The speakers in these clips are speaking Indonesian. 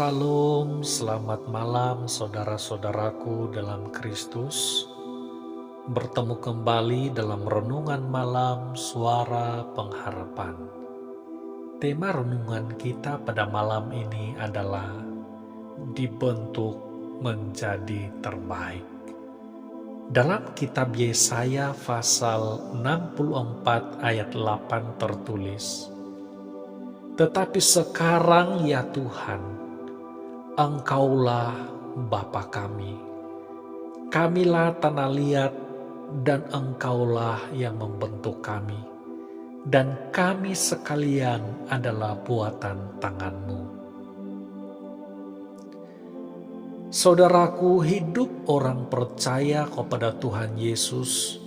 Salam, selamat malam saudara-saudaraku dalam Kristus. Bertemu kembali dalam renungan malam Suara Pengharapan. Tema renungan kita pada malam ini adalah dibentuk menjadi terbaik. Dalam kitab Yesaya pasal 64 ayat 8 tertulis, "Tetapi sekarang ya Tuhan, Engkaulah Bapa kami. Kamilah tanah liat dan Engkaulah yang membentuk kami. Dan kami sekalian adalah buatan tangan-Mu." Saudaraku, hidup orang percaya kepada Tuhan Yesus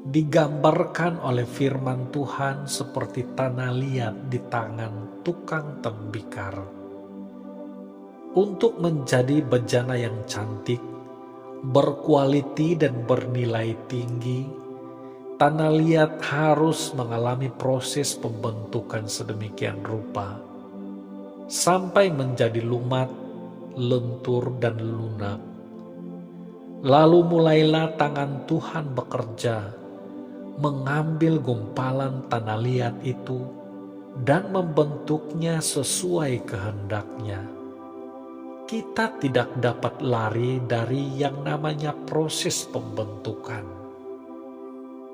digambarkan oleh firman Tuhan seperti tanah liat di tangan tukang tembikar. Untuk menjadi bejana yang cantik, berkualiti dan bernilai tinggi, tanah liat harus mengalami proses pembentukan sedemikian rupa, sampai menjadi lumat, lentur, dan lunak. Lalu mulailah tangan Tuhan bekerja, mengambil gumpalan tanah liat itu, dan membentuknya sesuai kehendaknya. Kita tidak dapat lari dari yang namanya proses pembentukan.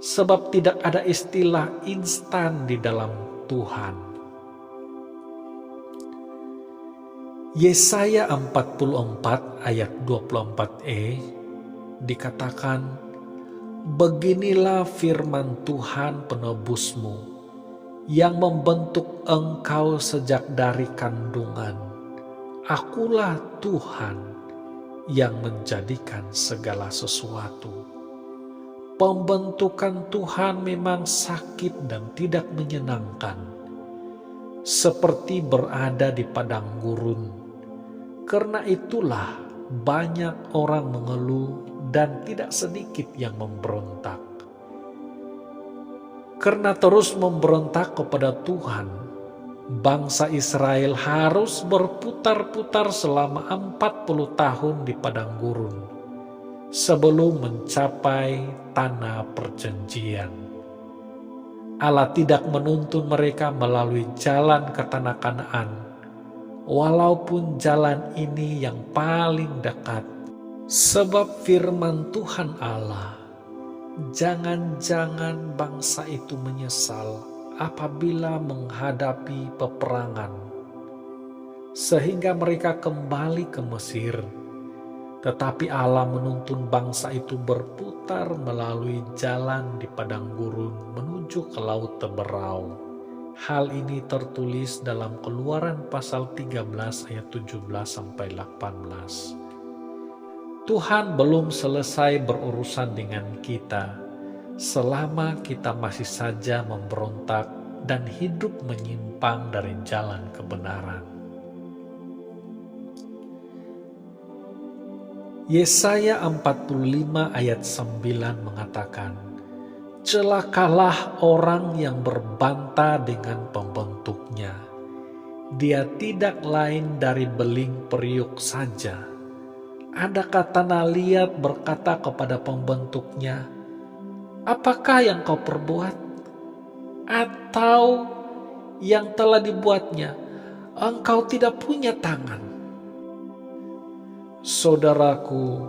Sebab tidak ada istilah instan di dalam Tuhan. Yesaya 44 ayat 24e dikatakan, "Beginilah firman Tuhan penebusmu, yang membentuk engkau sejak dari kandungan. Akulah Tuhan yang menjadikan segala sesuatu." Pembentukan Tuhan memang sakit dan tidak menyenangkan, seperti berada di padang gurun. Karena itulah banyak orang mengeluh dan tidak sedikit yang memberontak. Karena terus memberontak kepada Tuhan, bangsa Israel harus berputar-putar selama 40 tahun di padang gurun sebelum mencapai tanah perjanjian. Allah tidak menuntun mereka melalui jalan ke tanah Kanaan, walaupun jalan ini yang paling dekat. Sebab firman Tuhan Allah, jangan-jangan bangsa itu menyesal apabila menghadapi peperangan, sehingga mereka kembali ke Mesir. Tetapi Allah menuntun bangsa itu berputar melalui jalan di padang gurun menuju ke Laut Teberau. Hal ini tertulis dalam Keluaran pasal 13 ayat 17-18. Tuhan belum selesai berurusan dengan kita selama kita masih saja memberontak dan hidup menyimpang dari jalan kebenaran. Yesaya 45 ayat 9 mengatakan, "Celakalah orang yang berbantah dengan pembentuknya. Dia tidak lain dari beling periuk saja. Adakah tanah liat berkata kepada pembentuknya, 'Apakah yang kau perbuat?' Atau yang telah dibuatnya, 'Engkau tidak punya tangan.' Saudaraku,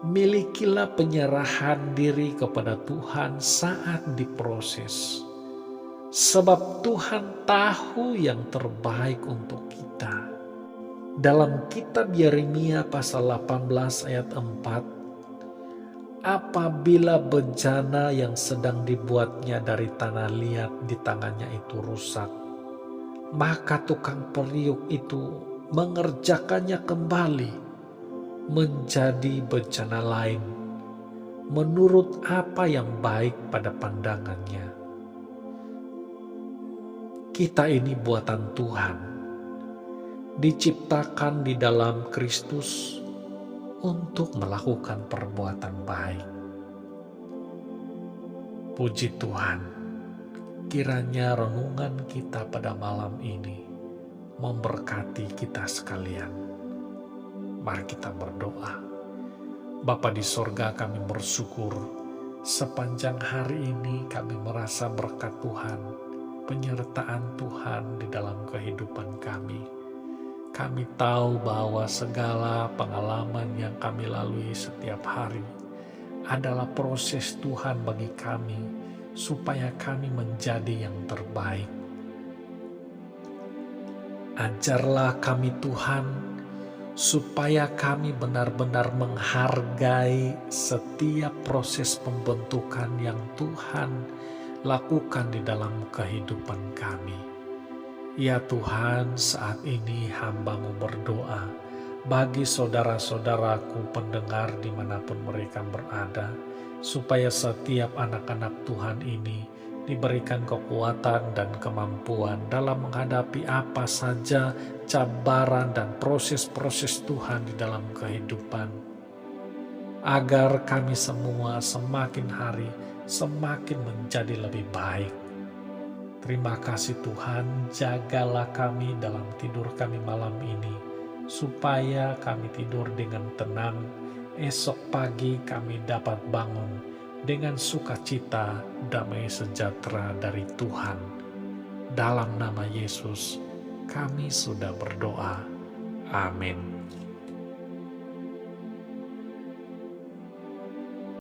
milikilah penyerahan diri kepada Tuhan saat diproses. Sebab Tuhan tahu yang terbaik untuk kita. Dalam kitab Yeremia pasal 18 ayat 4, "Apabila bejana yang sedang dibuatnya dari tanah liat di tangannya itu rusak, maka tukang periuk itu mengerjakannya kembali menjadi bejana lain, menurut apa yang baik pada pandangannya." Kita ini buatan Tuhan, diciptakan di dalam Kristus untuk melakukan perbuatan baik. Puji Tuhan, kiranya renungan kita pada malam ini memberkati kita sekalian. Mari kita berdoa. Bapa di sorga, kami bersyukur sepanjang hari ini kami merasa berkat Tuhan, penyertaan Tuhan di dalam kehidupan kami. Kami tahu bahwa segala pengalaman yang kami lalui setiap hari adalah proses Tuhan bagi kami, supaya kami menjadi yang terbaik. Ajarlah kami Tuhan, supaya kami benar-benar menghargai setiap proses pembentukan yang Tuhan lakukan di dalam kehidupan kami. Ya Tuhan, saat ini hamba-Mu berdoa bagi saudara-saudaraku pendengar dimanapun mereka berada, supaya setiap anak-anak Tuhan ini diberikan kekuatan dan kemampuan dalam menghadapi apa saja cabaran dan proses-proses Tuhan di dalam kehidupan, agar kami semua semakin hari semakin menjadi lebih baik. Terima kasih Tuhan, jagalah kami dalam tidur kami malam ini, supaya kami tidur dengan tenang, esok pagi kami dapat bangun dengan sukacita, damai sejahtera dari Tuhan. Dalam nama Yesus, kami sudah berdoa. Amin.